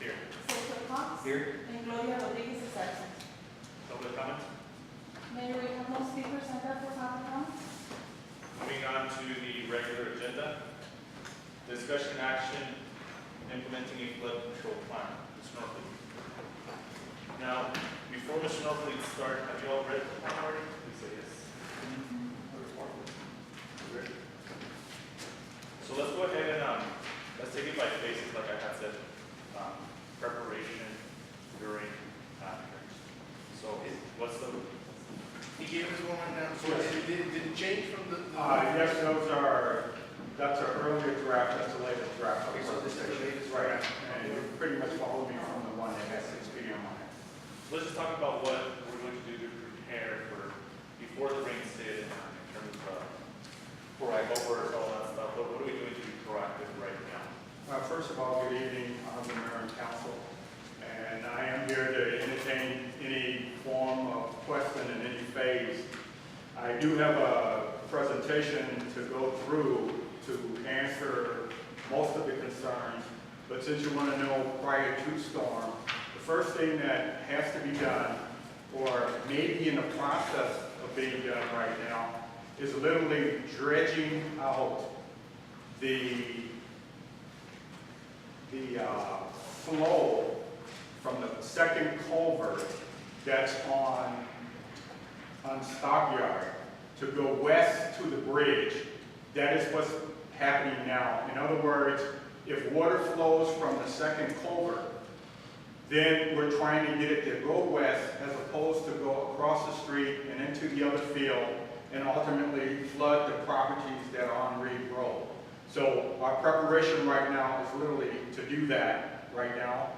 Here. Sergio Cox. Here. And Gloria Rodriguez is absent. Public comment? Mayor, we have no speakers signed up for public comment. Moving on to the regular agenda. Discussion action implementing a flood control plan. Ms. Norfleet. Now, before Mr. Norfleet start, have you all read the plan already? Please say yes. Good. So let's go ahead and let's take it by phases, like I had said. Preparation, during, after. So what's the? He gave us one now, so did it change from the? Yes, that's our earlier draft, that's the latest draft. Okay, so this is the latest Right, draft. and you pretty much follow me from the one that has 6 feet on it. Let's just talk about what we're going to do to prepare for before the rains hit in terms of over all that stuff. But what are we doing to be proactive right now? First of all, good evening, Honorable Mayor and Council. And I am here to entertain any form of question in any phase. I do have a presentation to go through to answer most of the concerns, but since you want to know prior to storm, the first thing that has to be done, or maybe in the process of being done right now, is literally dredging out the flow from the second culvert that's on Stockyard to go west to the bridge. That is what's happening now. In other words, if water flows from the second culvert, then we're trying to get it to go west as opposed to go across the street and into the other field and ultimately flood the properties that are on Reed Road. So our preparation right now is literally to do that right now.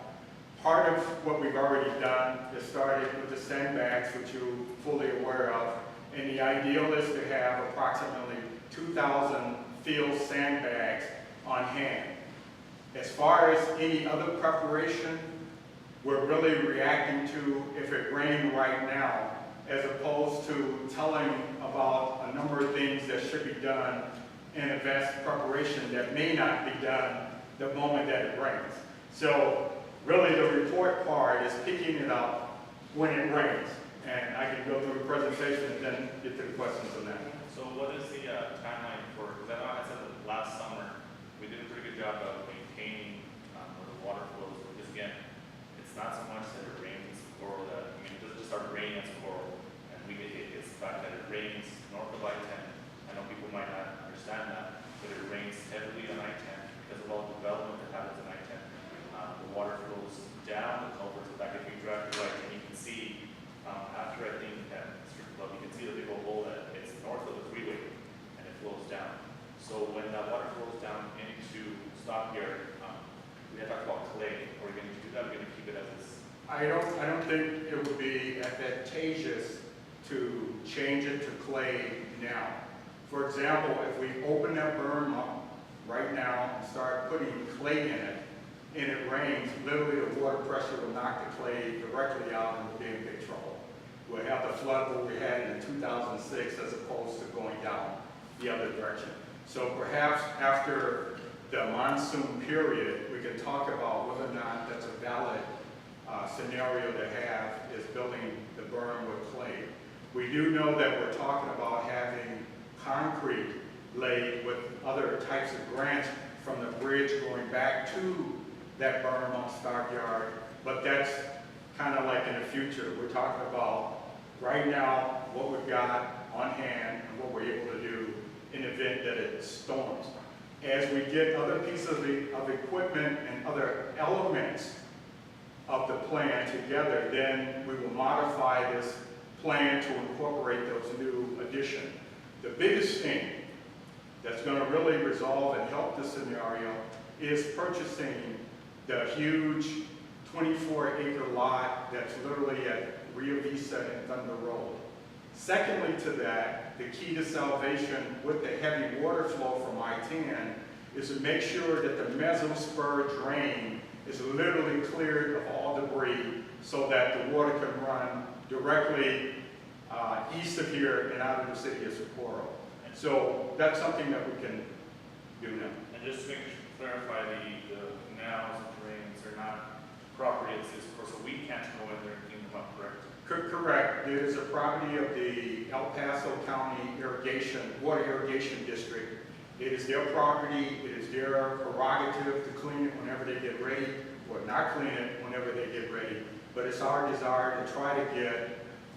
Part of what we've already done is started with the sandbags, which you're fully aware of, and the ideal is to have approximately 2,000 field sandbags on hand. As far as any other preparation, we're really reacting to if it rained right now, as opposed to telling about a number of things that should be done in advanced preparation that may not be done the moment that it rains. So really the report part is picking it up when it rains. And I can go through the presentation and then get to the questions on that. So what is the timeline for? Because I know I said that last summer we did a pretty good job of maintaining where the water flows. Because again, it's not so much that it rains or that it doesn't just start raining at Socorro and we get hit. It's the fact that it rains north of I-10. I know people might not understand that, but it rains heavily on I-10 because of all the development that happens on I-10. The water flows down the culverts. In fact, if you drive to I-10, you can see after I think that strip club, you can see the big old hole that it's north of the freeway and it flows down. So when that water flows down into Stockyard, we had talked about clay. Are we going to do that? Are we going to keep it as is? I don't think it would be advantageous to change it to clay now. For example, if we open that berm up right now and start putting clay in it, and it rains, literally the water pressure will knock the clay directly out and we'll be in big trouble. We'll have the flood what we had in 2006 as opposed to going down the other direction. So perhaps after the monsoon period, we can talk about whether or not that's a valid scenario to have, is building the berm with clay. We do know that we're talking about having concrete laid with other types of grants from the bridge going back to that berm on Stockyard, but that's kind of like in the future. We're talking about right now what we've got on hand and what we're able to do in the event that it storms. As we get other pieces of equipment and other elements of the plan together, then we will modify this plan to incorporate those new additions. The biggest thing that's going to really resolve and help this scenario is purchasing the huge 24-acre lot that's literally at Rio Vista and Thunder Road. Secondly to that, the key to salvation with the heavy water flow from I-10 is to make sure that the mesospur drain is literally cleared of all debris so that the water can run directly east of here and out of the city of Socorro. So that's something that we can do now. And just to clarify, the canals and drains are not in City Square, so we can't go in there and clean them up, correct? Correct. It is a property of the El Paso County Water Irrigation District. It is their property, it is their prerogative to clean it whenever they get ready, or not clean it whenever they get ready. But it's our desire to try to get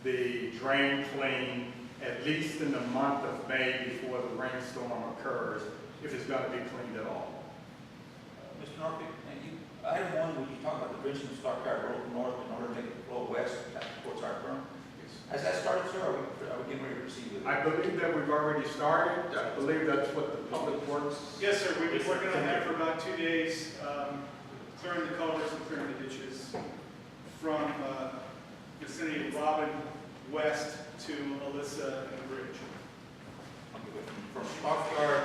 the drain clean at least in the month of May before the rainstorm occurs, if it's gonna be cleaned at all. Mr. Norfolk, and you, item one, when you talk about the bridge from Stockyard Road north in order to make it flow west towards our firm, has that started, sir, or are we getting ready to proceed with it? I believe that we've already started. I believe that's what the Public Works. Yes, sir, we've been working on that for about 2 days, clearing the culverts and clearing the ditches from vicinity of Robin west to Alyssa and the bridge. From Stockyard,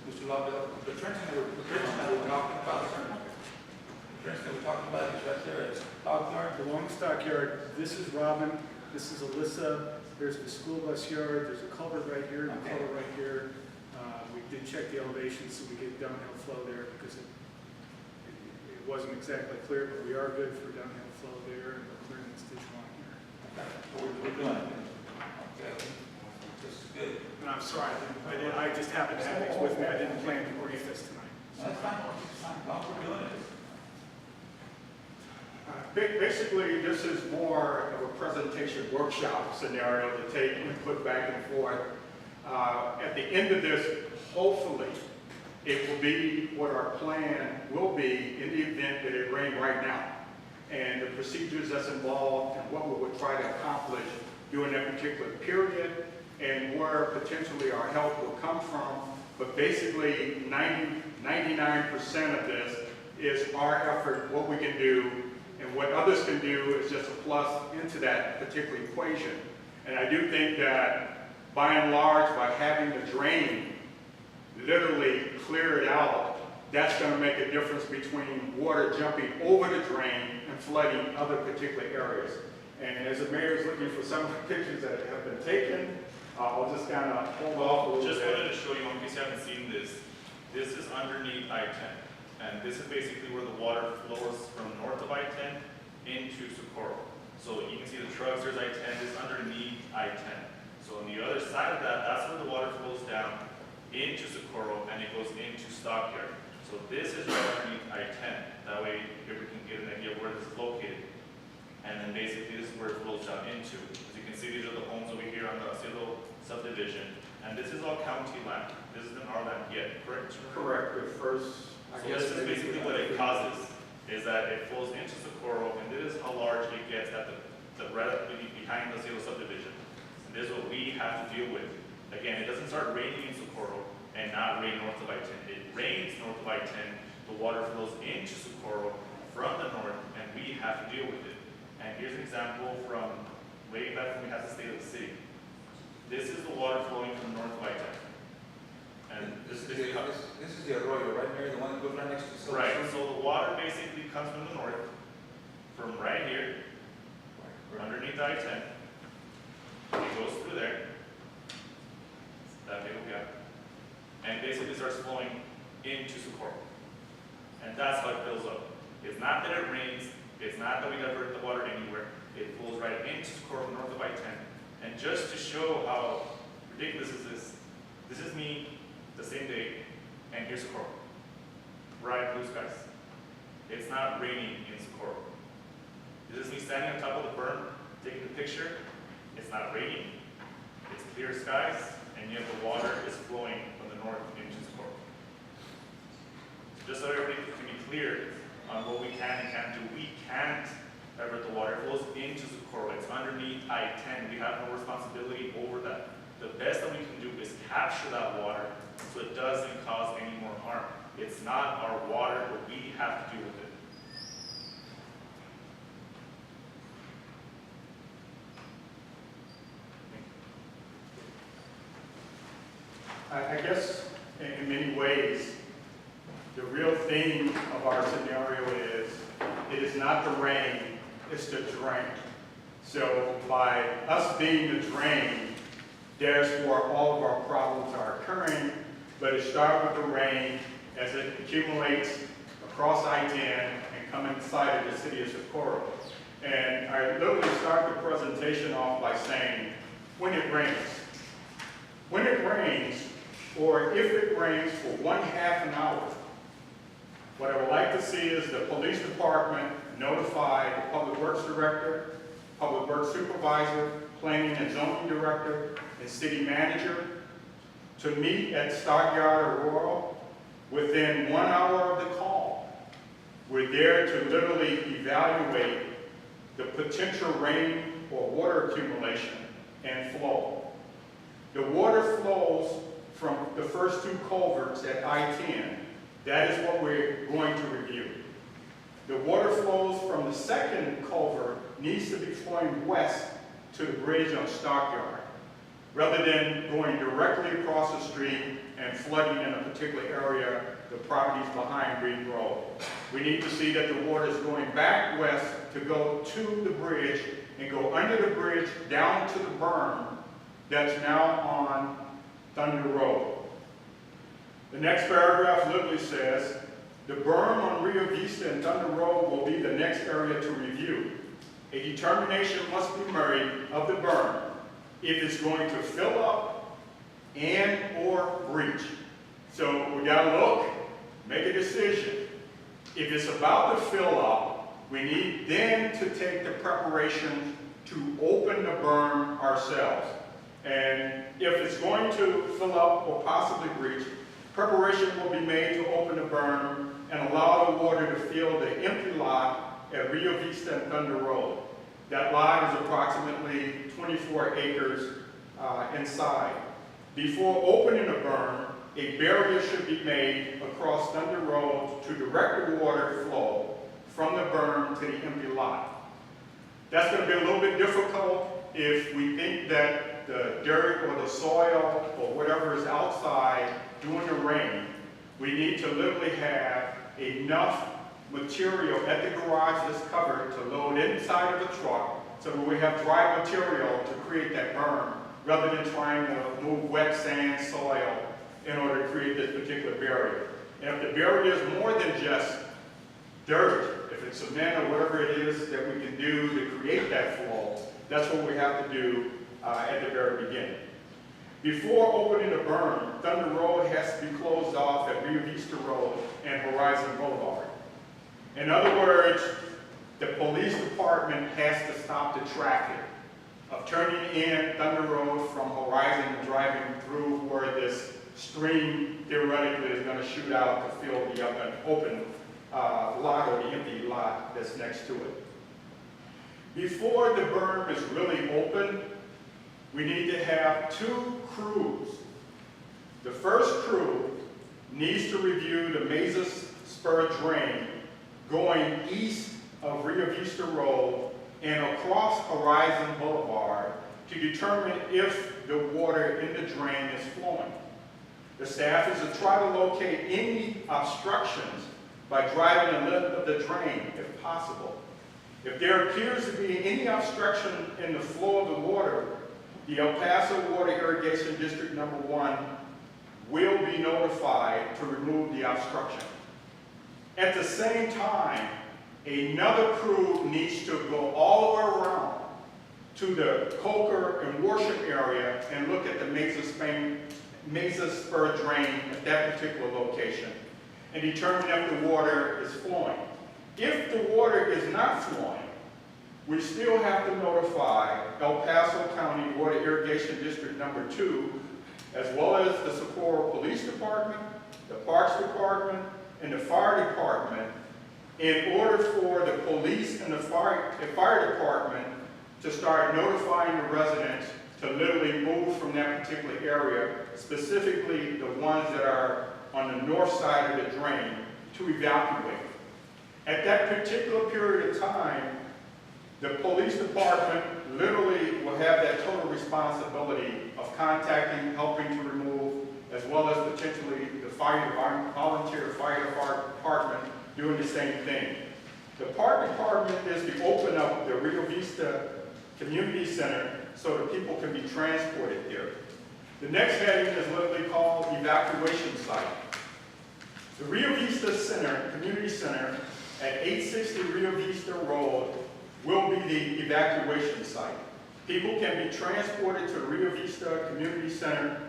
Mr. Lovell, the trenching that we're talking about, sir, the trenching that we're talking about is right there at Stockyard. Along the stockyard, this is Robin, this is Alyssa, there's the school bus yard, there's a culvert right here, and a Okay. culvert right here. We did check the elevations so we get downhill flow there because it wasn't exactly clear, but we are good for downhill flow there and we're clearing this ditch line here. Okay, so we're doing it. Okay, this is good. And I'm sorry, I just happened to have these with me, I didn't plan to brief this tonight. That's fine, it's fine, long we're doing it. Basically, this is more of a presentation workshop scenario to take and put back and forth. At the end of this, hopefully, it will be what our plan will be in the event that it rained right now. And the procedures that's involved and what we would try to accomplish during that particular period and where potentially our help will come from. But basically, 99% of this is our effort, what we can do, and what others can do is just a plus into that particular equation. And I do think that by and large, by having the drain literally clear it out, that's going to make a difference between water jumping over the drain and flooding other particular areas. And as the mayor is looking for some of the pictures that have been taken, I'll just kind of hold off a little Just bit. wanted to show you, in case you haven't seen this, this is underneath I-10. And this is basically where the water flows from north of I-10 into Socorro. So you can see the trucks, there's I-10, this is underneath I-10. So on the other side of that, that's where the water flows down into Socorro and it goes into Stockyard. So this is right underneath I-10. That way everybody can get an idea of where this is located. And then basically this is where it flows down into. As you can see, these are the homes over here on the Cielo subdivision. And this is all county land. This isn't our land yet, correct? Correct, but first, I So guess. this is basically what it causes, is that it flows into Socorro, and this is how large it gets at the behind the Cielo subdivision. And this is what we have to deal with. Again, it doesn't start raining in Socorro and not rain north of I-10. It rains north of I-10, the water flows into Socorro from the north, and we have to deal with it. And here's an example from way back when we had the state of the city. This is the water flowing from north of I-10. And this is the arroyo, right, Mary, the one that goes right next to the silver right, spring? so the water basically comes from the north, from right here, underneath I-10. It goes through there, that big gap, and basically starts flowing into Socorro. And that's how it fills up. It's not that it rains, it's not that we divert the water anywhere, it flows right into Socorro from north of I-10. And just to show how ridiculous this is me the same day, and here's Socorro. Bright blue skies. It's not raining in Socorro. This is me standing on top of the berm, taking the picture. It's not raining. It's clear skies, and yet the water is flowing from the north into Socorro. So just so everybody can be clear on what we can and can't do, we can't divert the water. It flows into Socorro. It's underneath I-10. We have no responsibility over that. The best that we can do is capture that water so it doesn't cause any more harm. It's not our water, but we have to deal with it. I guess in many ways, the real theme of our scenario is, it is not the rain, it's the drain. So by us being the drain, there's where all of our problems are occurring, but it starts with the rain as it accumulates across I-10 and comes come inside of the city of Socorro. And I literally start the presentation off by saying, when it rains, or if it rains for 1/2 hour, what I would like to see is the police department notify the public works director, public works supervisor, planning and zoning director, and city manager to meet at Stockyard Aurora within 1 hour of the call. We're there to literally evaluate the potential rain or water accumulation and flow. The water flows from the first 2 culverts at I-10. That is what we're going to review. The water flows from the second culvert needs to be flowing west to the bridge on Stockyard, rather than going directly across the street and flooding in a particular area, the properties behind Reed Road. We need to see that the water is going back west to go to the bridge and go under the bridge down to the berm that's now on Thunder Road. The next paragraph literally says, the berm on Rio Vista and Thunder Road will be the next area to review. A determination must be made of the berm if it's going to fill up and or breach. So we gotta look, make a decision. If it's about to fill up, we need then to take the preparation to open the berm ourselves. And if it's going to fill up or possibly breach, preparation will be made to open the berm and allow the water to fill the empty lot at Rio Vista and Thunder Road. That lot is approximately 24 acres inside. Before opening the berm, a barrier should be made across Thunder Road to direct the water flow from the berm to the empty lot. That's going to be a little bit difficult if we think that the dirt or the soil or whatever is outside during the rain. We need to literally have enough material at the garage that's covered to load inside of the truck so that we have dry material to create that berm rather than trying to move wet sand, soil in order to create this particular barrier. And if the barrier is more than just dirt, if it's cement or whatever it is that we can do to create that flow, that's what we have to do at the very beginning. Before opening the berm, Thunder Road has to be closed off at Rio Vista Road and Horizon Boulevard. In other words, the police department has to stop the traffic of turning in Thunder Road from Horizon and driving through where this stream theoretically is going to shoot out to fill the open lot or the empty lot that's next to it. Before the berm is really open, we need to have 2 crews. The first crew needs to review the Mesa Spur drain going east of Rio Vista Road and across Horizon Boulevard to determine if the water in the drain is flowing. The staff is to try to locate any obstructions by driving the length of the drain, if possible. If there appears to be any obstruction in the flow of the water, the El Paso Water Irrigation District Number 1 will be notified to remove the obstruction. At the same time, another crew needs to go all the way around to the Coker and Worship area and look at the Mesa Spur drain at that particular location and determine if the water is flowing. If the water is not flowing, we still have to notify El Paso County Water Irrigation District Number 2, as well as the Socorro Police Department, the Parks Department, and the Fire Department in order for the police and the fire department to start notifying the residents to literally move from that particular area, specifically the ones that are on the north side of the drain, to evacuate. At that particular period of time, the police department literally will have that total responsibility of contacting, helping to remove, as well as potentially the volunteer fire department doing the same thing. The park department is to open up the Rio Vista Community Center so that people can be transported there. The next heading is literally called evacuation site. The Rio Vista Center, Community Center, at 860 Rio Vista Road will be the evacuation site. People can be transported to Rio Vista Community Center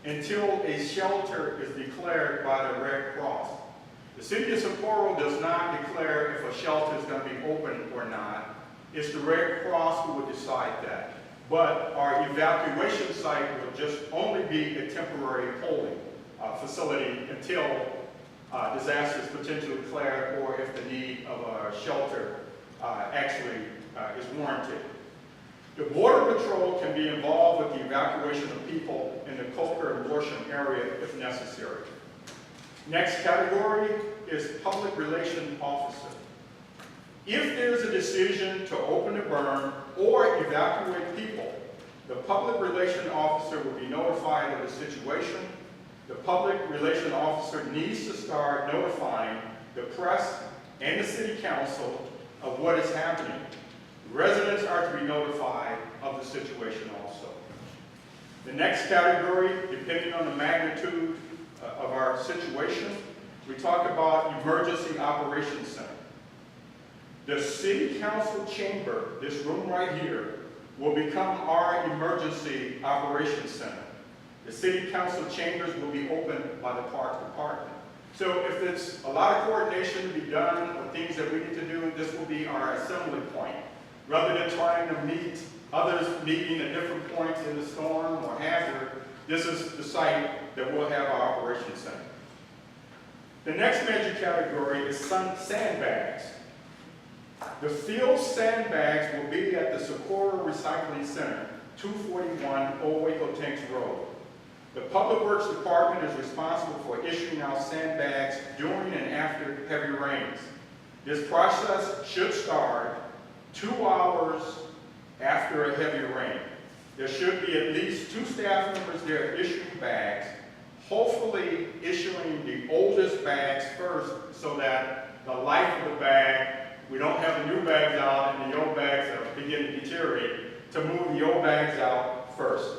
until a shelter is declared by the Red Cross. The city of Socorro does not declare if a shelter is going to be open or not. It's the Red Cross who will decide that. But our evacuation site will just only be a temporary holding facility until disaster is potentially declared or if the need of a shelter actually is warranted. The Border Patrol can be involved with the evacuation of people in the Coker and Worsham area if necessary. Next category is public relations officer. If there's a decision to open the berm or evacuate people, the public relations officer will be notified of the situation. The public relations officer needs to start notifying the press and the city council of what is happening. Residents are to be notified of the situation also. The next category, depending on the magnitude of our situation, we talk about Emergency Operations Center. The City Council chamber, this room right here, will become our Emergency Operations Center. The City Council chambers will be opened by the Park Department. So if there's a lot of coordination to be done or things that we need to do, this will be our assembly point. Rather than trying to meet others meeting at different points in the storm or hazard, this is the site that will have our operations center. The next major category is sandbags. The field sandbags will be at the Socorro Recycling Center, 241 Old Waco Tanks Road. The Public Works Department is responsible for issuing out sandbags during and after heavy rains. This process should start 2 hours after a heavy rain. There should be at least 2 staff members there issuing bags, hopefully issuing the oldest bags first so that the life of the bag, we don't have the new bags out and the old bags are beginning to deteriorate, to move the old bags out first.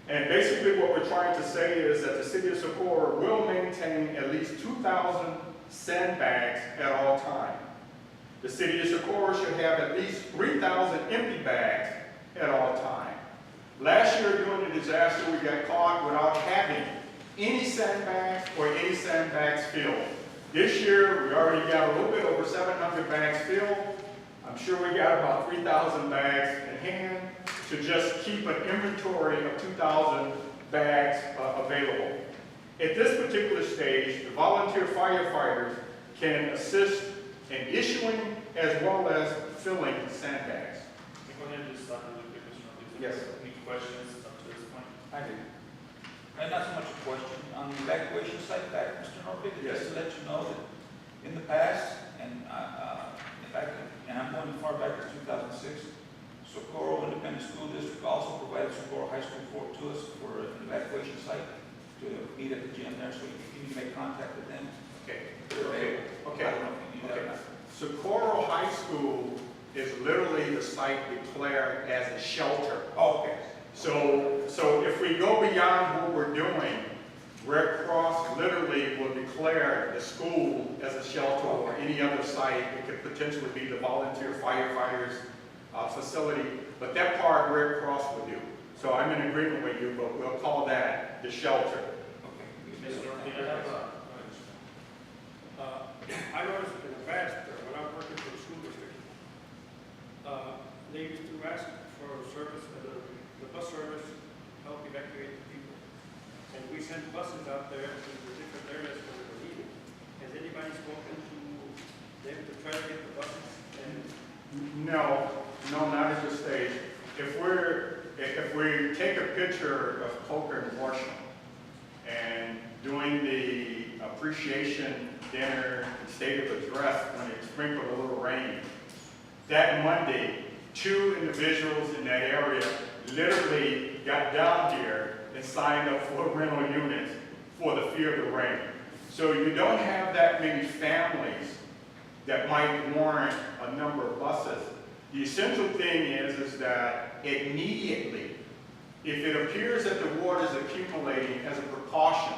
And basically what we're trying to say is that the City of Socorro will maintain at least 2,000 sandbags at all times. The City of Socorro should have at least 3,000 empty bags at all times. Last year during the disaster, we got caught without having any sandbags or any sandbags filled. This year, we already got a little bit over 700 bags filled. I'm sure we got about 3,000 bags in hand to just keep an inventory of 2,000 bags available. At this particular stage, the volunteer firefighters can assist in issuing as well as filling sandbags. Can you go ahead and just stop really quick, Mr. Rodriguez? Yes. Any questions up to this point? I do. And not so much a question, on the evacuation site back, Mr. Norby, Yes. just to let you know that in the past, and I'm going as far back as 2006, Socorro Independent School District also provided Socorro High School to us for an evacuation site to meet at the gym there, so you can make contact with them. Okay. They're available. Okay. I don't know if you need that or not. Socorro High School is literally the site declared as a shelter. Oh, okay. So if we go beyond what we're doing, Red Cross literally will declare the school as a shelter or any other site. It could potentially be the volunteer firefighters facility, but that part Red Cross will do. So I'm in agreement with you, but we'll call that the shelter. Okay. Mr. Ortiz, I have a, I noticed in the past, when I was working for the school district, they used to ask for service, the bus service, to help evacuate the people. And we sent buses out there to the different areas where they were needed. Has anybody spoken to them to try to get the buses? And No, not at this stage. If we take a picture of Coker and Worsham and doing the appreciation dinner and state of address when it sprinkled a little rain, that Monday, 2 individuals in that area literally got down here and signed up for rental units for the fear of the rain. So you don't have that many families that might warrant a number of buses. The essential thing is that immediately, if it appears that the water is accumulating as a precaution,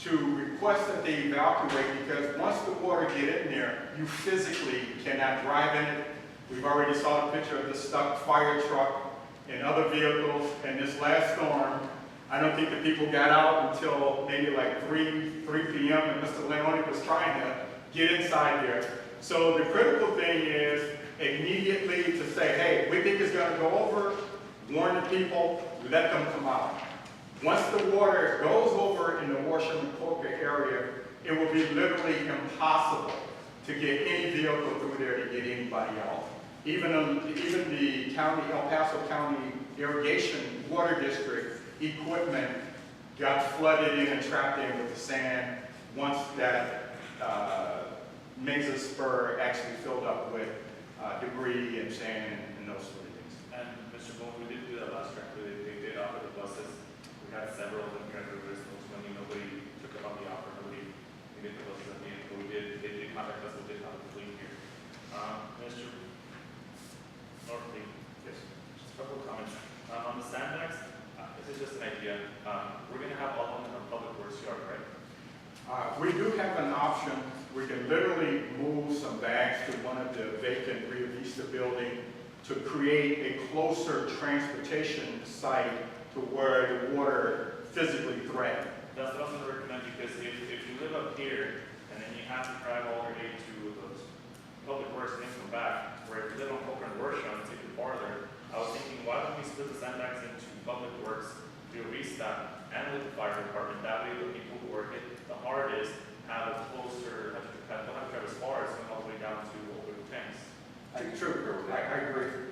to request that they evacuate, because once the water get in there, you physically cannot drive in it. We've already saw the picture of the stuck fire truck and other vehicles, and this last storm, I don't think the people got out until maybe like 3 p.m. and Mr. Leone was trying to get inside there. So the critical thing is immediately to say, hey, we think it's gonna go over, warn the people, let them come out. Once the water goes over in the Worsham and Coca area, it will be literally impossible to get any vehicle through there to get anybody out. Even the county, El Paso County Irrigation Water District equipment got flooded in and trapped in with the sand once that Mesa Spur actually filled up with debris and sand and those sort of things. And Mr. Bowles, we did do that last year. They did offer the buses. We had several of them trying to reverse those money. Nobody took up on the offer. Nobody did the buses at the end. But they did contact us. We did have a fleet here. Mr. Nortley. Yes. Just a couple of comments. On the sandbags, this is just an idea. We're going to have all of them in our public works yard, right? We do have an option. We can literally move some bags to one of the vacant Rio Vista building to create a closer transportation site to where the water physically threatened. That's what I was going to recommend, because if you live up here and then you have to drive all the way to those public works and then come back, where if you live on Coker and Worsham, it's even farther. I was thinking, why don't we split the sandbags into public works, Rio Vista, and with the fire department? That way the people who are hit the hardest have a closer, don't have to drive as far as going all the way down to Old Tanks. True, I agree.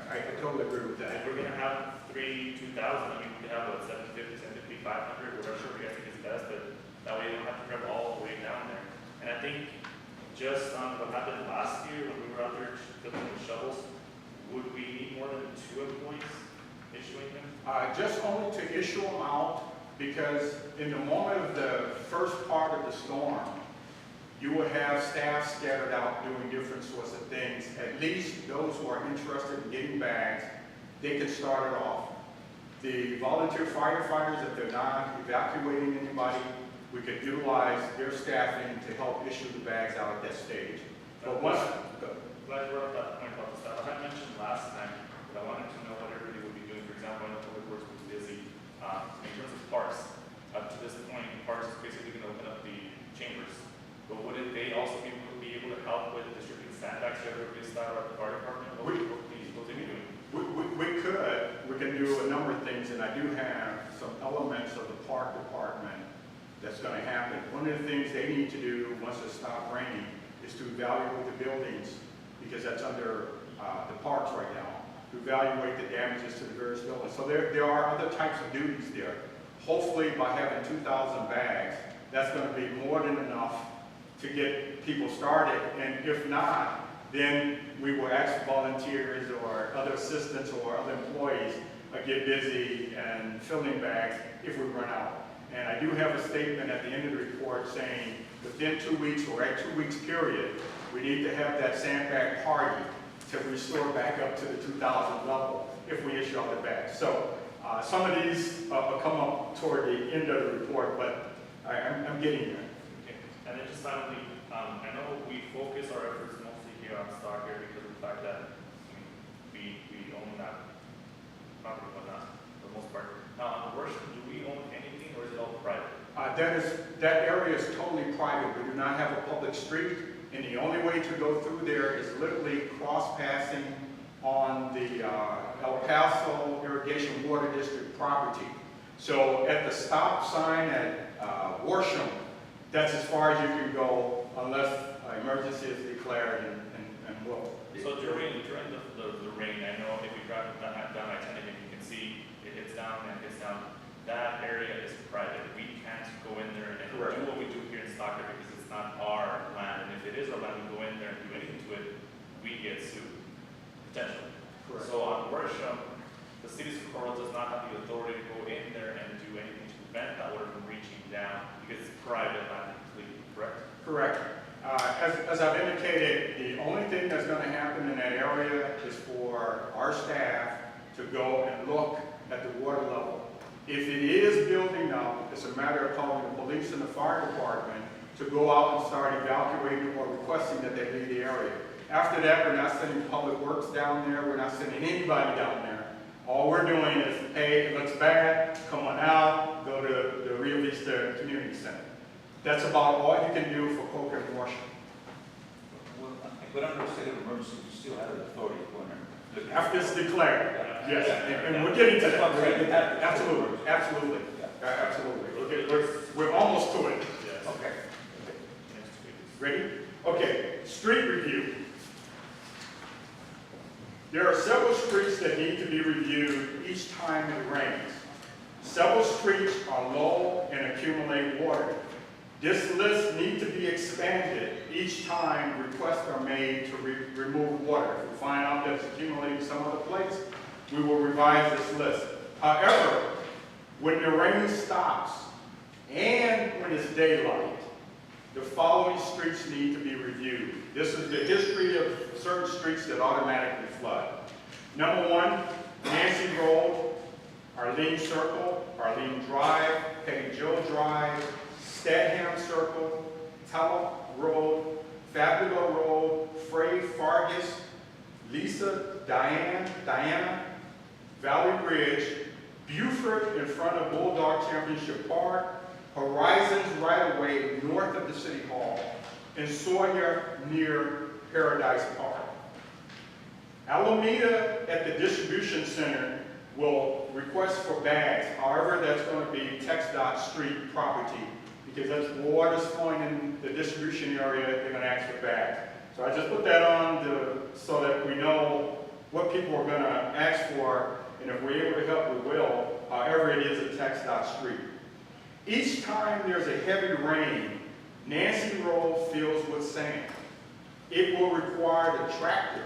I totally agree with If that. we're gonna have 2,000, I mean, we could have what, 750, 500, whatever you guys think is best, but that way you don't have to drive all the way down there. And I think just on what happened last year when we were out there filling with shovels, would we need more than 2 employees issuing them? Just only to issue them out, because in the moment of the first part of the storm, you will have staff scattered out doing different sorts of things. At least those who are interested in getting bags, they can start it off. The volunteer firefighters, if they're not evacuating anybody, we could utilize their staffing to help issue the bags out at that stage. But once, Glad you brought up that point about the staff. I had mentioned last time, but I wanted to know what everybody would be doing. For example, I know Public Works was busy. In terms of parks, up to this point, parks is basically going to open up the chambers. But wouldn't they also be able to help with distributing sandbags to everybody style at the fire department? What would they be doing? we can do a number of things, and I do have some elements of the park department that's going to happen. One of the things they need to do once it stops raining is to evaluate the buildings, because that's under the parks right now, to evaluate the damages to the various buildings. So there are other types of duties there. Hopefully by having 2,000 bags, that's going to be more than enough to get people started. And if not, then we will ask volunteers or other assistants or other employees get busy and filling bags if we run out. And I do have a statement at the end of the report saying within 2 weeks or at 2 weeks period, we need to have that sandbag party to restore back up to the 2,000 level if we issue other bags. So some of these will come up toward the end of the report, but I'm getting there. Okay. And then just finally, I know we focus our efforts mostly here on Stock here because of the fact that we own that property and whatnot for the most part. Now, on the Worsham, do we own anything or is it all private? That area is totally private. We do not have a public street, and the only way to go through there is literally cross-passing on the El Paso Irrigation Water District property. So at the stop sign at Worsham, that's as far as you can go unless emergency is declared and will. So during the rain, I know if you drive down I-10, you can see it hits down and hits down. That area is private. We can't go in there and Correct. do what we do here in Stockton because it's not our land. And if it is our land, we go in there and do anything to it, we get sued, potentially. Correct. So on Worsham, the city of Socorro does not have the authority to go in there and do anything to prevent that water from reaching down because it's private land completely, correct? Correct. As I've indicated, the only thing that's going to happen in that area is for our staff to go and look at the water level. If it is building up, it's a matter of calling the police and the fire department to go out and start evacuating or requesting that they leave the area. After that, we're not sending public works down there, we're not sending anybody down there. All we're doing is, hey, it looks bad, come on out, go to the Rio Vista Community Center. That's about all you can do for Polk and Marshall. Well, but under a state of emergency, you still have the authority to go in there. Look, After it's declared, yes, and we're getting to that. Absolutely, absolutely, absolutely. We're almost to it. Yes. Okay. Next week. Ready? Okay, street review. There are several streets that need to be reviewed each time it rains. Several streets are low and accumulate water. This list needs to be expanded each time requests are made to remove water. If we find out that it's accumulating some other place, we will revise this list. However, when the rain stops and when it's daylight, the following streets need to be reviewed. This is the history of certain streets that automatically flood. Number 1, Nancy Road, Arlene Circle, Arlene Drive, Petty Joe Drive, Statham Circle, Tallow Road, Fabula Road, Frey Fargus, Lisa, Diana, Valley Bridge, Buford in front of Bulldog Championship Park, Horizons right-of-way north of the City Hall, and Sawyer near Paradise Park. Alameda at the distribution center will request for bags. However, that's going to be TxDOT street property because that's water's flowing in the distribution area, they're going to ask for bags. So I just put that on so that we know what people are going to ask for, and if we're able to help, we will. However, it is a TxDOT street. Each time there's a heavy rain, Nancy Road fills with sand. It will require the tractor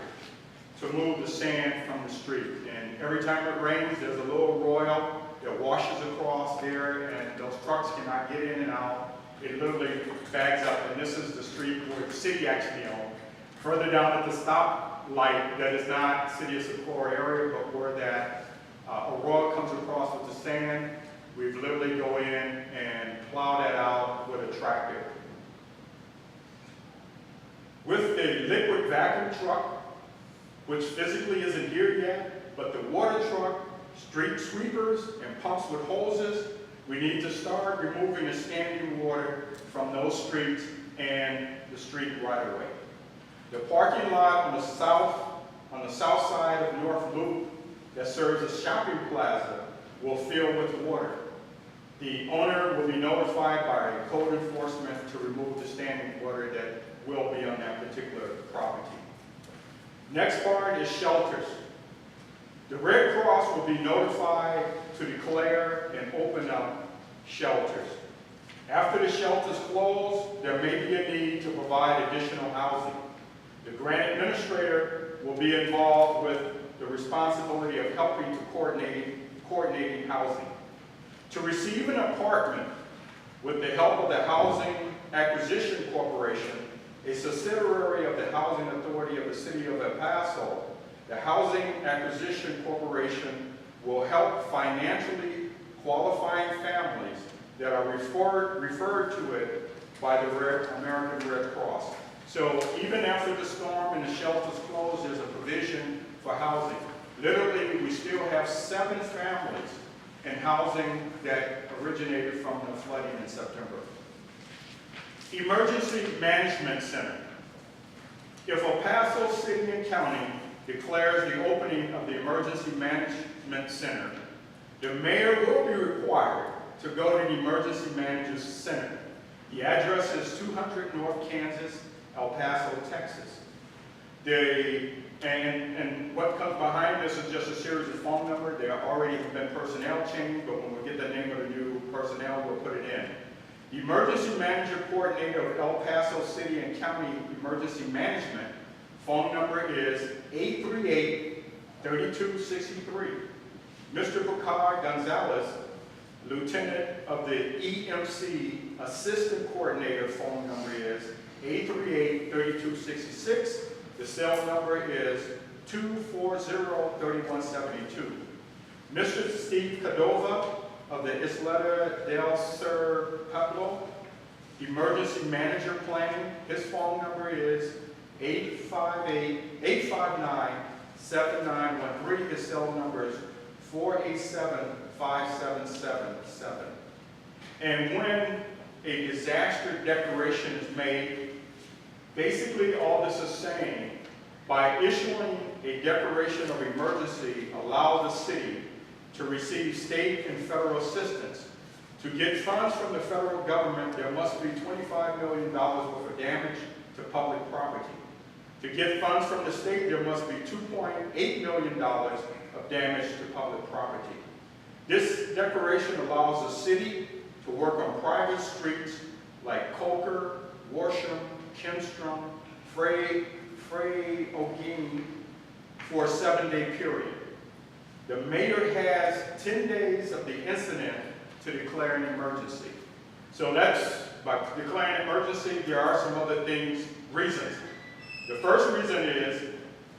to move the sand from the street. And every time it rains, there's a little royal that washes across there, and those trucks cannot get in and out. It literally bags up, and this is the street where the city actually owns. Further down at the stoplight, that is not City of Socorro area, but where that Aurora comes across with the sand, we literally go in and plow that out with a tractor. With the liquid vacuum truck, which physically isn't here yet, but the water truck, street sweepers, and pumps with hoses, we need to start removing the standing water from those streets and the street right away. The parking lot on the south side of North Loop that serves as shopping plaza will fill with water. The owner will be notified by code enforcement to remove the standing water that will be on that particular property. Next part is shelters. The Red Cross will be notified to declare and open up shelters. After the shelters close, there may be a need to provide additional housing. The grant administrator will be involved with the responsibility of helping to coordinating housing. To receive an apartment with the help of the Housing Acquisition Corporation, a subsidiary of the Housing Authority of the City of El Paso, the Housing Acquisition Corporation will help financially qualifying families that are referred to it by the American Red Cross. So even after the storm and the shelters close, there's a provision for housing. Literally, we still have 7 families in housing that originated from the flooding in September. Emergency Management Center. If El Paso City and County declares the opening of the Emergency Management Center, the mayor will be required to go to the Emergency Managers Center. The address is 200 North Kansas, El Paso, Texas. And what comes behind this is just a series of phone numbers. There already have been personnel changed, but when we get the name of the new personnel, we'll put it in. The Emergency Manager Coordinator of El Paso City and County Emergency Management phone number is 838-3263. Mr. Picard Gonzalez, Lieutenant of the EMC Assistant Coordinator phone number is 838-3266. The cell number is 240-3172. Mr. Steve Cadova of the Isleta del Sur Pueblo Emergency Manager Planning. His phone number is 858-859-7913. His cell number is 487-5777. And when a disaster declaration is made, basically all this is saying, by issuing a declaration of emergency, allow the city to receive state and federal assistance. To get funds from the federal government, there must be $25 million worth of damage to public property. To get funds from the state, there must be $2.8 million of damage to public property. This declaration allows the city to work on private streets like Coker, Worsham, Kinstrom, Frey Ogini for a 7-day period. The mayor has 10 days of the incident to declare an emergency. So that's, by declaring an emergency, there are some other reasons. The first reason is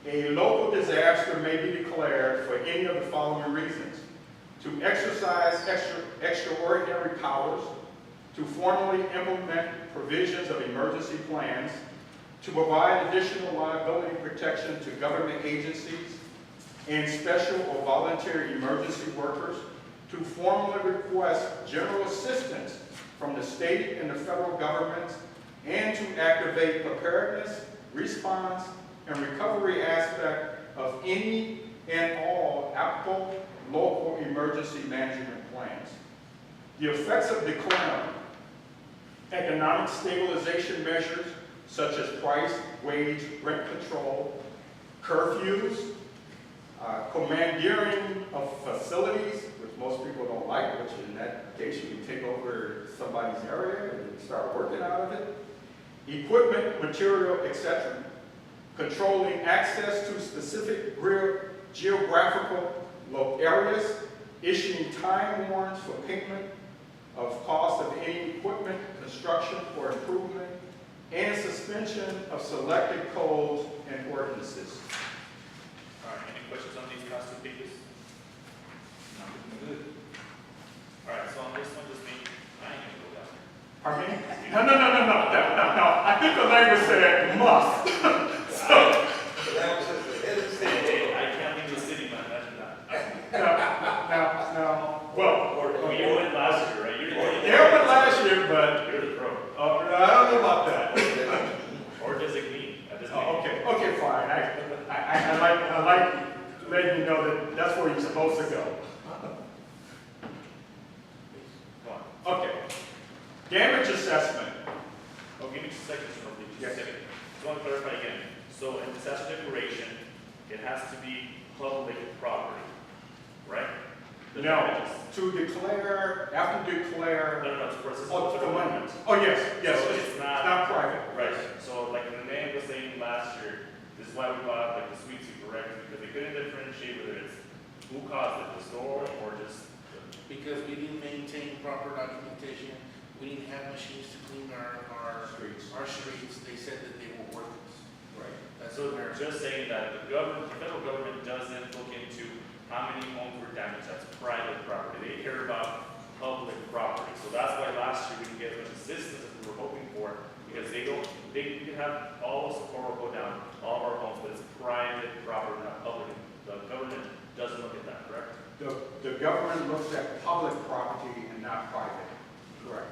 a local disaster may be declared for any of the following reasons: to exercise extraordinary powers, to formally implement provisions of emergency plans, to provide additional liability protection to government agencies and special or voluntary emergency workers, to formally request general assistance from the state and the federal governments, and to activate preparedness, response, and recovery aspect of any and all applicable local emergency management plans. The effects of declaring economic stabilization measures such as price, wage, rent control, curfews, commandeering of facilities, which most people don't like, which in that case you can take over somebody's area and start working out of it, equipment, material, etc., controlling access to specific geographical areas, issuing time warrants for payment of cost of any equipment, construction, or improvement, and suspension of selected codes and ordinances. All right, any questions on these past two pages? No, good. All right, so on this one, just me, I ain't gonna go down there. Pardon me? No. I think the language said must. So, Hey, I can't leave the city, man, imagine that. now, well, Or you went last year, right? You're the yeah, but last year, but You're the pro. I don't know about that. Or designee, at this Oh, okay, fine. I like letting you know that that's where you're supposed to go. Come on. Okay. Damage assessment. Oh, give me 2 seconds, please. Yes. Just a second. Just want to clarify again. So in disaster declaration, it has to be public property, right? The No, damages. to declare, after declare, No, it's for assistance oh, to for the money. government. Oh, yes, So it's not, private. right, so like Renee was saying last year, this is why we bought like the sweet tea, correct? Because they couldn't differentiate whether it's who caused it, the store or just Because we didn't maintain proper documentation, we didn't have machines to clean our streets, they said that they were worthless. Right. That's So where. just saying that the federal government doesn't look into how many homes were damaged, that's private property. They care about public property. So that's why last year we didn't get as much assistance as we were hoping for, because they can have all of Socorro go down, all of our homes, but it's private property, not public. The government doesn't look at that, correct? The government looks at public property and not private. Correct.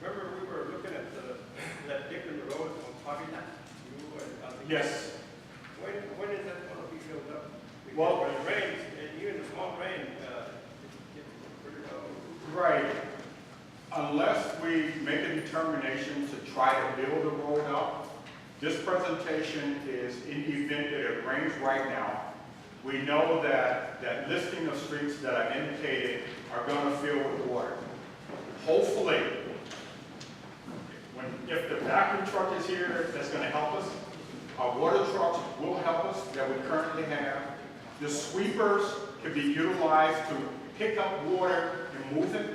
Remember, we were looking at that Dickman Road on Pavina? You and Yes. When is that gonna be filled up? Because Well- when it rains, and even a small rain, it gets pretty low. Right. Unless we make a determination to try to build the road up, this presentation is in the event that it rains right now. We know that listing of streets that I've indicated are going to fill with water. Hopefully, if the vacuum truck is here, that's going to help us. Our water trucks will help us that we currently have. The sweepers can be utilized to pick up water and move it,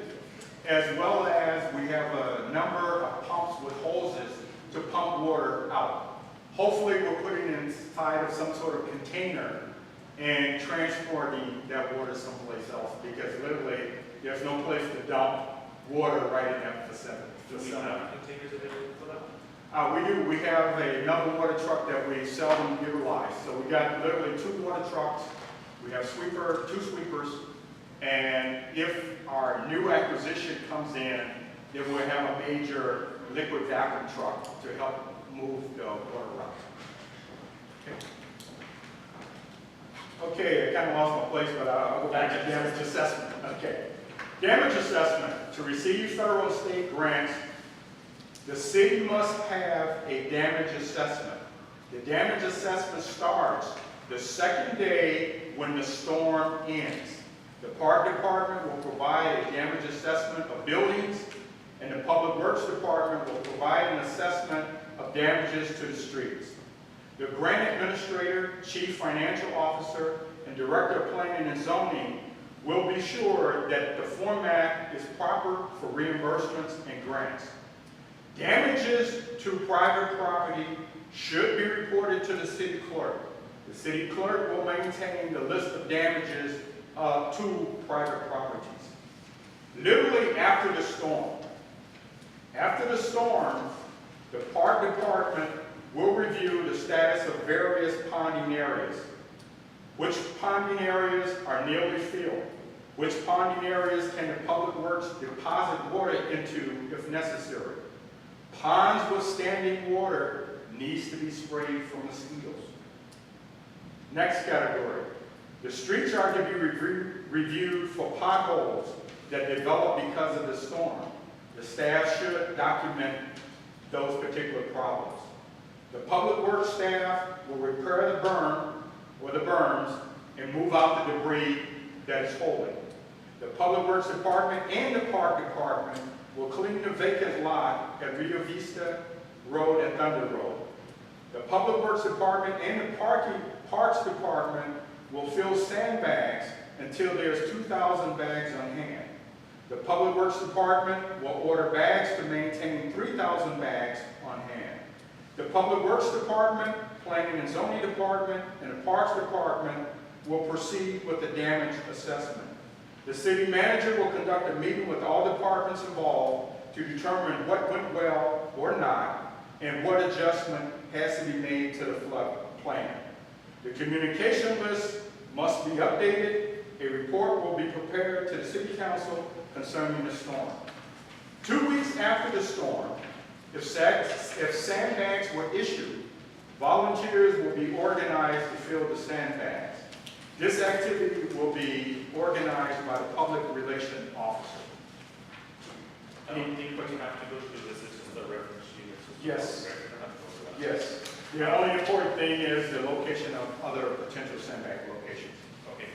as well as we have a number of pumps with hoses to pump water out. Hopefully, we're putting it inside of some sort of container, and transporting that water someplace else, because literally, there's no place to dump water right in that facility. Do we have containers available for that? We do. We have another water truck that we seldom utilize. So we got literally 2 water trucks. We have 2 sweepers. And if our new acquisition comes in, then we'll have a major liquid vacuum truck to help move the water around. Okay, I kind of lost my place, but I'll go back to damage assessment. Okay. Damage assessment. To receive federal and state grants, the city must have a damage assessment. The damage assessment starts the second day when the storm ends. The park department will provide a damage assessment of buildings, and the public works department will provide an assessment of damages to the streets. The grant administrator, chief financial officer, and director of planning and zoning will be sure that the format is proper for reimbursements and grants. Damages to private property should be reported to the city clerk. The city clerk will maintain the list of damages to private properties. Literally after the storm, the park department will review the status of various ponding areas. Which ponding areas are nearly filled? Which ponding areas can the public works deposit water into if necessary? Ponds with standing water needs to be sprayed for mosquitoes. Next category. The streets are to be reviewed for potholes that develop because of the storm. The staff should document those particular problems. The public works staff will repair the berm or the berms and move out the debris that is holding. The public works department and the park department will clean the vacant lot at Rio Vista Road and Thunder Road. The public works department and the parks department will fill sandbags until there's 2,000 bags on hand. The public works department will order bags to maintain 3,000 bags on hand. The public works department, planning and zoning department, and the parks department will proceed with the damage assessment. The city manager will conduct a meeting with all departments involved to determine what went well or not, and what adjustment has to be made to the flood plan. The communication list must be updated. A report will be prepared to the city council concerning the storm. 2 weeks after the storm, if sandbags were issued, volunteers will be organized to fill the sandbags. This activity will be organized by the public relations officer. I don't think what you have to go through this is just a reference sheet. Yes. Yes. The only important thing is the location of other potential sandbag locations. Okay,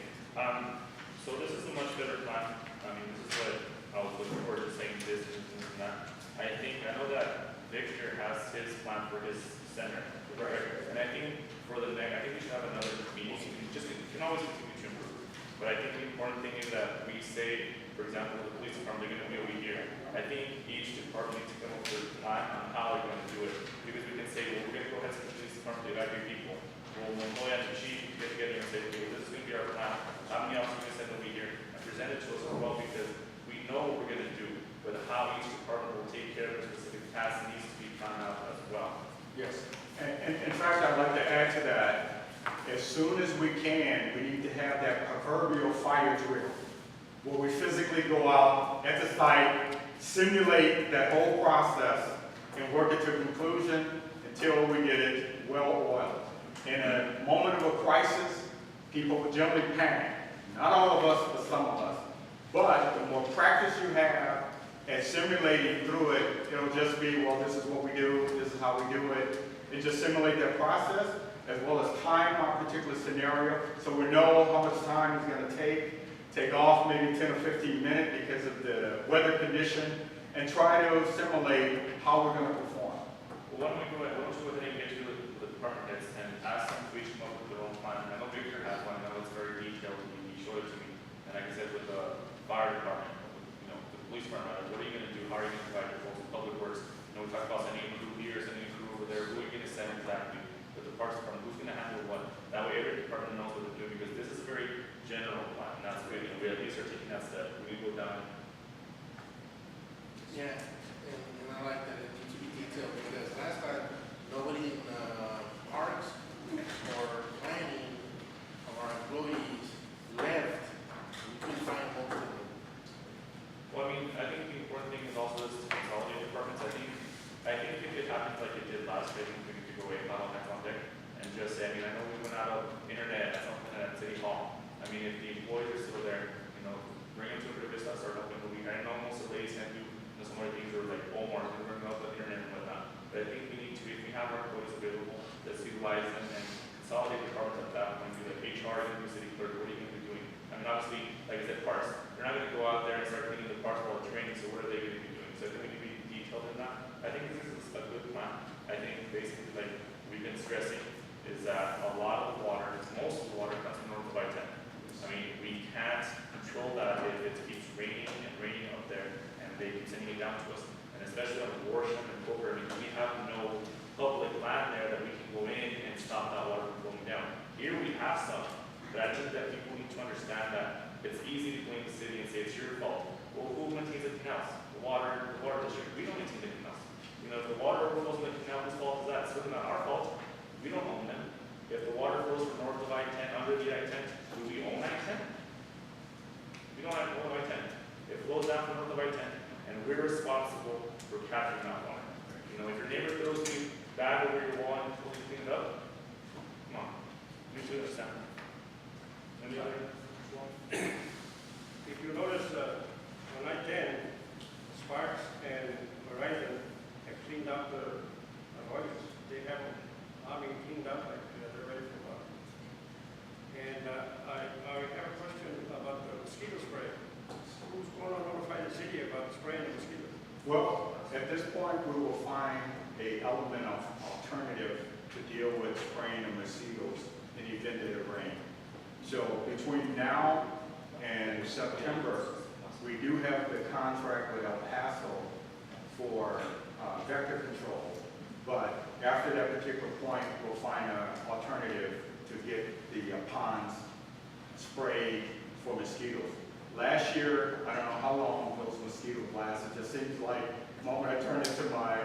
so this is a much better plan. I mean, this is what I was looking for, just saying this and that. I know that Victor has his plan for his center. Right. And I think for the next, I think we should have another meeting. You can always continue to improve. But I think the important thing is that we say, for example, the police department, they're going to be over here. I think each department needs to come up with a plan on how they're going to do it. Because we can say, well, we're going to go ahead to the police department, they evacuate people. Well, Montoya and the chief get together and say, okay, well, this is going to be our plan. How many else are going to send over here? And present it to us as well, because we know what we're going to do. But how each department will take care of the specific task needs to be planned out as well. Yes. And in fact, I'd like to add to that, as soon as we can, we need to have that proverbial fire drill, where we physically go out at the site, simulate that whole process, and work it to conclusion until we get it well oiled. In a moment of a crisis, people will generally panic. Not all of us, but some of us. But the more practice you have at simulating through it, it'll just be, well, this is what we do, this is how we do it. And just simulate that process, as well as time our particular scenario, so we know how much time it's going to take off maybe 10 or 15 minutes because of the weather condition, and try to simulate how we're going to perform. Well, why don't you go ahead and get to the department heads and ask them to each come up with their own plan. I know Victor has one, I know it's very detailed, he showed it to me. And like I said, with the fire department, the police department, what are you going to do? How are you going to provide your folks with public works? We talked about sending a crew here, sending a crew over there, who are you going to send exactly? With the the parks department, who's gonna handle what? That way every department knows what they're doing, because this is a very general plan, and that's good, and we at least are taking that step, we go down. Yeah, and I like that it needs to be detailed, because last time, nobody in parks or planning of our employees left, we couldn't find most of them. Well, I mean, I think the important thing is also is to consolidate departments. I think if it happens like it did last year, we could go away, not on that contact, and just say, I mean, I know we went out of internet at some point at City Hall. I mean, if the employees are still there, you know, bring them to a Vista, start opening the week. I know most of the ladies can do, you know, some other things, or like Walmart, and bring up the internet and whatnot. But I think we need to, if we have our employees available, let's utilize them and consolidate departments at that point. Be like HR, and city clerk, what are you gonna be doing? I mean, obviously, like I said, parks. They're not gonna go out there and start cleaning the parks while training, so what are they gonna be doing? So I think we need to be detailed in that. I think this is a good plan. I think basically, like we've been stressing, is that a lot of the water, most of the water comes from north of I-10. I mean, we can't control that if it keeps raining and raining up there, and they keep sending it down to us. And especially on Warsham and Booker, I mean, we have no public land there that we can go in and stop that water from flowing down. Here we have some, but I think that people need to understand that it's easy to blame the city and say it's your fault. Well, who maintains the canals? The water district. We don't maintain the canals. You know, if the water overflows in the canal, whose fault is that? It's certainly not our fault. We don't own them. If the water flows from north of I-10, under the I-10, do we own I-10? We don't own I-10. It flows down from north of I-10, and we're responsible for capturing that water. You know, if your neighbor throws you bag over your wall and pulls you clean it up, come on. You should understand. Any other? If you notice, on I-10, Sparks and Verizon have cleaned up the roads. They have them, cleaned up, like they're ready for water. And I have a question about the mosquito spray. Who's going to notify the city about spraying the mosquitoes? Well, at this point, we will find a element of alternative to deal with spraying of mosquitoes in the event that it rains. So between now and September, we do have the contract with El Paso for vector control. But after that particular point, we'll find an alternative to get the ponds sprayed for mosquitoes. Last year, I don't know how long those mosquitoes lasted. It just seems like the moment I turn into my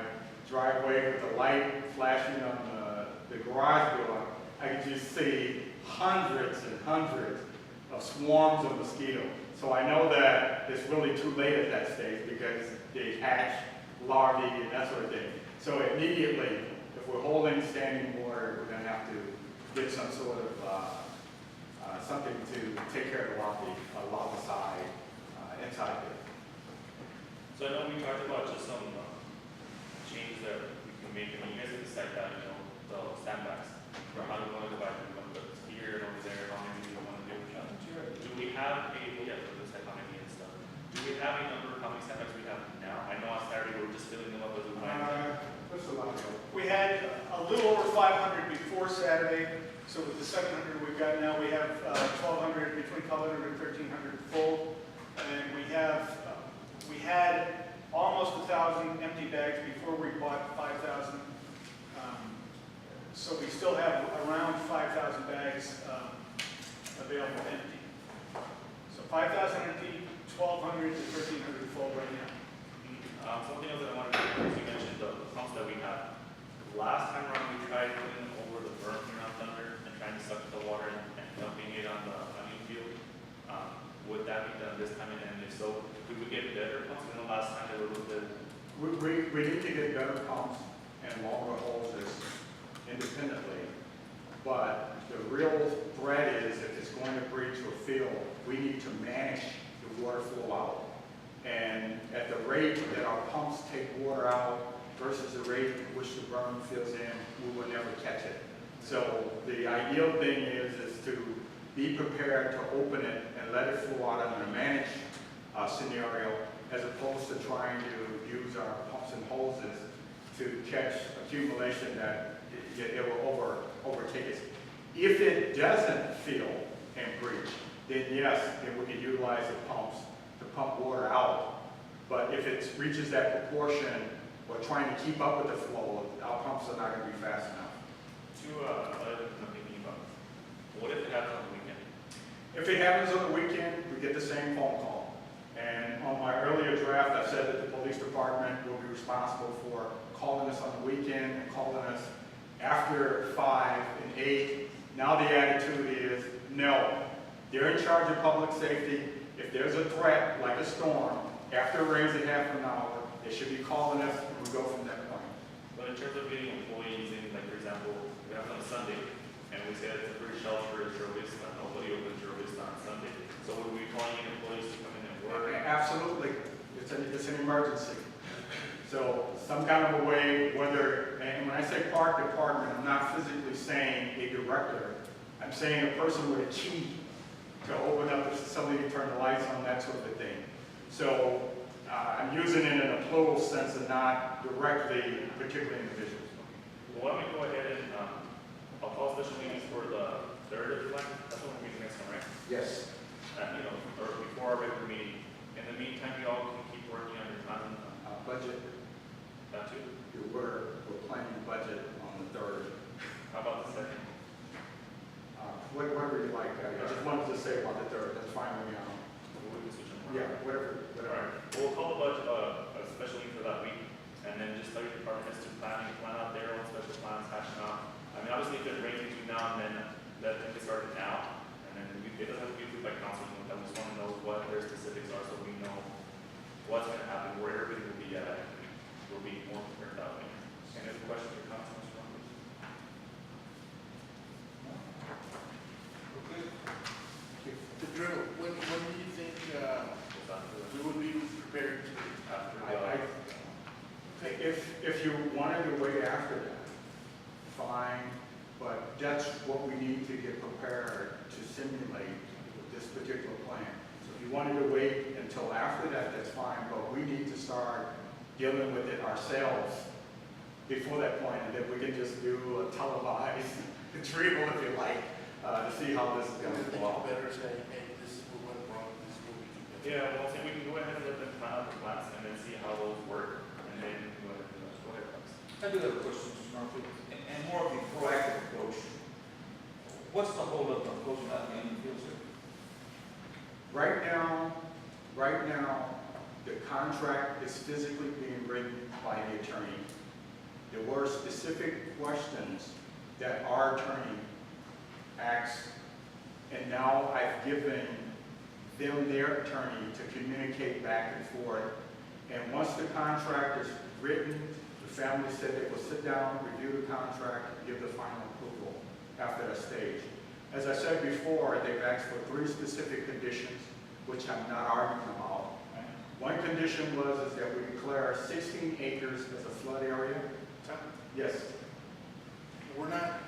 driveway with the light flashing on the garage door, I can just see hundreds and hundreds of swarms of mosquitoes. So I know that it's really too late at that stage because they hatch larvae and that sort of thing. So immediately, if we're holding standing water, we're going to have to get some sort of something to take care of the larvicide inside there. So I know we talked about just some changes that we can make, and you guys can decide that, you know, the sandbags, or how do we want to divide them, but here and over there, how many do we want to do? Do we have a, yeah, for this economy and stuff, do we have a number of how many sandbags we have now? I know on Saturday we were just filling them up as we went. That's a lot. We had a little over 500 before Saturday, so with the 700 we've got now, we have 1,200, between 1,200 and 1,300 full. And we had almost 1,000 empty bags before we bought 5,000. So we still have around 5,000 bags available empty. So 5,000 empty, 1,200 to 1,300 full right now. Something else that I wanted to do is you mentioned the pumps that we have. Last time around, we tried putting over the berm here on Thunder and trying to suck the water and dumping it on the onion field. Would that be done this time? And if so, could we get better pumps? I know last time they were a little bit. We need to get better pumps and longer hoses independently. But the real threat is if it's going to breach or fill, we need to manage the water flow out. And at the rate that our pumps take water out versus the rate at which the berm fills in, we will never catch it. So the ideal thing is to be prepared to open it and let it flow out under a managed scenario, as opposed to trying to use our pumps and hoses to catch accumulation that it will overtake us. If it doesn't fill and breach, then yes, then we can utilize the pumps to pump water out. But if it reaches that proportion, or trying to keep up with the flow, our pumps are not going to be fast enough. If it happens on the weekend, we get the same phone call. And on my earlier draft, I said that the police department will be responsible for calling us on the weekend and calling us after 5 and 8. Now the attitude is, no, they're in charge of public safety. If there's a threat, like a storm, after it rains a half an hour, they should be calling us and we go from that point. But in terms of getting employees in, like, for example, we have on Sunday, and we say that it's a free shelter service, but nobody opens service on Sunday. So would we be calling in employees to come in and work? Absolutely, it's an emergency. So some kind of a way, whether, and when I say park department, I'm not physically saying a director. I'm saying a person with a key to open up the facility, turn the lights on, that sort of a thing. So I'm using it in a plural sense and not directly particular individuals. Well, why don't we go ahead and, I'll call special meetings for the 3rd of July, that's when we meet the next one, right? Yes. Or before our regular meeting. In the meantime, we all can keep working on your time, Budget, that too. we're planning budget on the 3rd. How about the 2nd? Whatever you like, I just wanted to say about the 3rd, that's fine with me. We can switch them around. Yeah, whatever. All right, we'll call the budget, a special meeting for that week, and then just tell your department heads to plan out their own special plans, hashing out. I mean, obviously, if it rains between now and then, let them get started now, and then it doesn't have to be approved by council, but we just want to know what their specifics are, so we know what's going to happen, where everything will be at, and we'll be more prepared that way. Any other questions or comments, Mr. Lundberg? The drill, when do you think, we would be prepared to? If you wanted to wait after that, fine, but that's what we need to get prepared to simulate this particular plan. So if you wanted to wait until after that, that's fine, but we need to start dealing with it ourselves before that point, and then we can just do a televised drill, if you like, to see how this is I going to think go. it's better say, hey, this is what went wrong, this is what we do better. Yeah, well, so we can go ahead and let them plan out the plans, and then see how those work, and then go ahead and do those. Go ahead, Alex. I do have a question, Mr. Murphy, and more of a proactive approach. What's the holdup on closing out the Indian Field, sir? Right now, the contract is physically being written by the attorney. There were specific questions that our attorney asked, and now I've given them their attorney to communicate back and forth. And once the contract is written, the family said they will sit down, review the contract, and give the final approval after that stage. As I said before, they've asked for 3 specific conditions, which I'm not arguing about. One condition is that we declare 16 acres as a flood area. Yes. We're not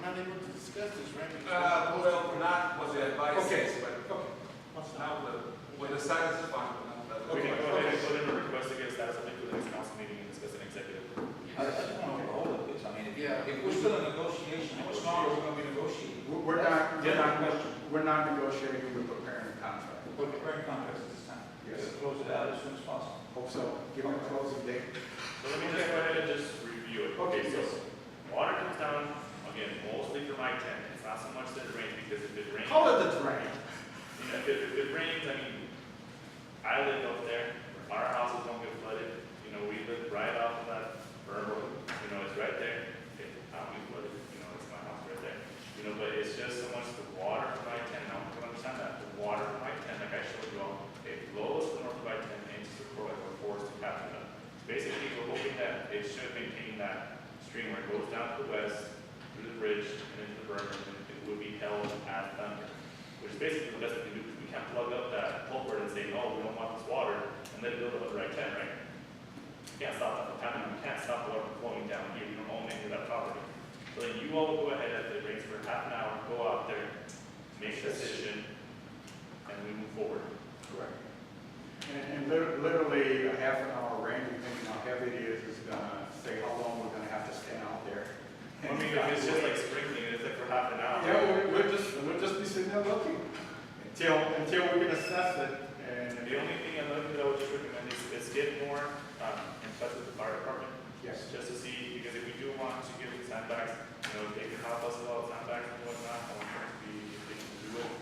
able to discuss this, right? Well, not what the advice Okay. is, but now with the status is fine. We can go ahead and put in a request to get a status update for the next council meeting and discuss an executive. I just want to know what the holdup is. I mean, Yeah. if we're still in negotiation, how much longer are we going to be negotiating? We're not negotiating, we're preparing the contract. We're preparing contracts at this time. Yes. Let's close it out as soon as possible. Hope so. Give them a closing date. So let me just go ahead and just review it. Okay, So, yes. water comes down, again, mostly from I-10. It's not so much that it rains, because if it rains, Call it the drain. you know, if it rains, I mean, I live up there, our houses don't get flooded, you know, we live right off of that burn road, you know, it's right there. I don't get flooded, you know, it's my house right there. You know, but it's just so much the water from I-10, now you can understand that, the water from I-10, like I showed you all, it flows from north of I-10 into the Crow, like we're forced to capture that. Basically, we're hoping that it should maintain that stream where it goes down to the west, through the bridge, and into the burn, and it would be held as thunder. Which is basically the best we can do, because we can't plug up that culvert and say, no, we don't want this water, and let it build up the right 10, right? You can't stop that from happening, you can't stop the water from flowing down here, you don't own any of that property. So then you all will go ahead, after it rains for half an hour, go out there, make a decision, and we move forward. Correct. And literally a half an hour rain, depending on how heavy it is gonna say how long we're gonna have to stand out there. I mean, if it's just like sprinkling, it's like for half an hour. Yeah, we'll just be sitting there looking until we can assess it. And The only thing, another thing that I would just recommend is get more in touch with the fire department, yes, just to see, because if we do want to give them sandbags, you know, if they can help us with all the sandbags and whatnot, I want them to be, if they can do it.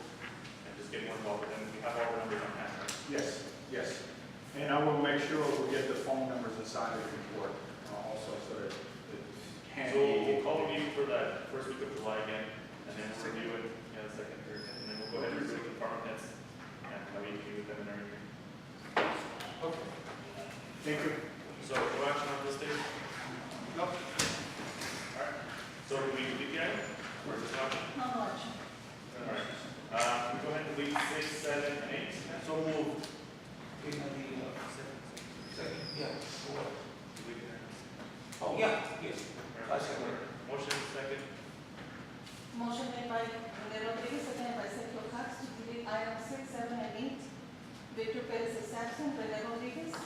And I will make sure we get the phone numbers inside of the report also, so that it's So handy. we'll call you for that first week of July again, and then we'll review it, the second, third, and then we'll go ahead and review the department heads, and how we can with them and everything. Okay. Thank you. So, no action on this day? No. Alright, so do we leave the item, or is it not? No much. Alright, we go ahead and leave 6, 7, and 8. So moved. In the, second, yeah, for what? Oh, yeah, yes. I second. Motion second. Motion made by Rene Rodriguez, seconded by Sergio Cox to delete items 6, 7, and 8. Victor Perez is absent. Rene Rodriguez.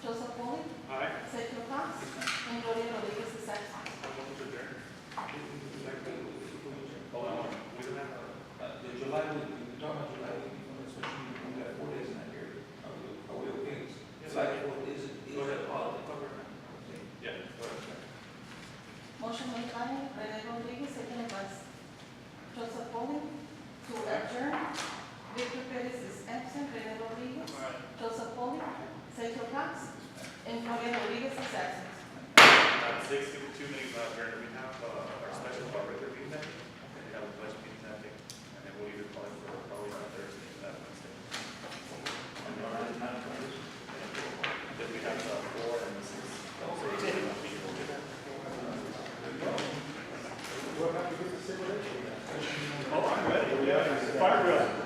Joseph Pauling. Aye. Sergio Cox. And Gloria Rodriguez is absent. Motion to adjourn. Hold on, we don't have The July week, we talking about July week, especially we got 4 days in that period. Are we okay? July 4th is Go ahead. a holiday. Yeah, go ahead. Motion made by Rene Rodriguez, seconded by Joseph Pauling to adjourn. Victor Perez is absent. Rene Rodriguez. Joseph Pauling. Sergio Cox. And Gloria Rodriguez is absent. 6:52 minutes adjourned. We have our special regular meeting then. We have a budget meeting that day, and then we'll either call it for probably on Thursday, that Wednesday. And then we have 4 and the 6. We'll have to get the simulation. Oh, I'm ready. Yeah. Fire drill.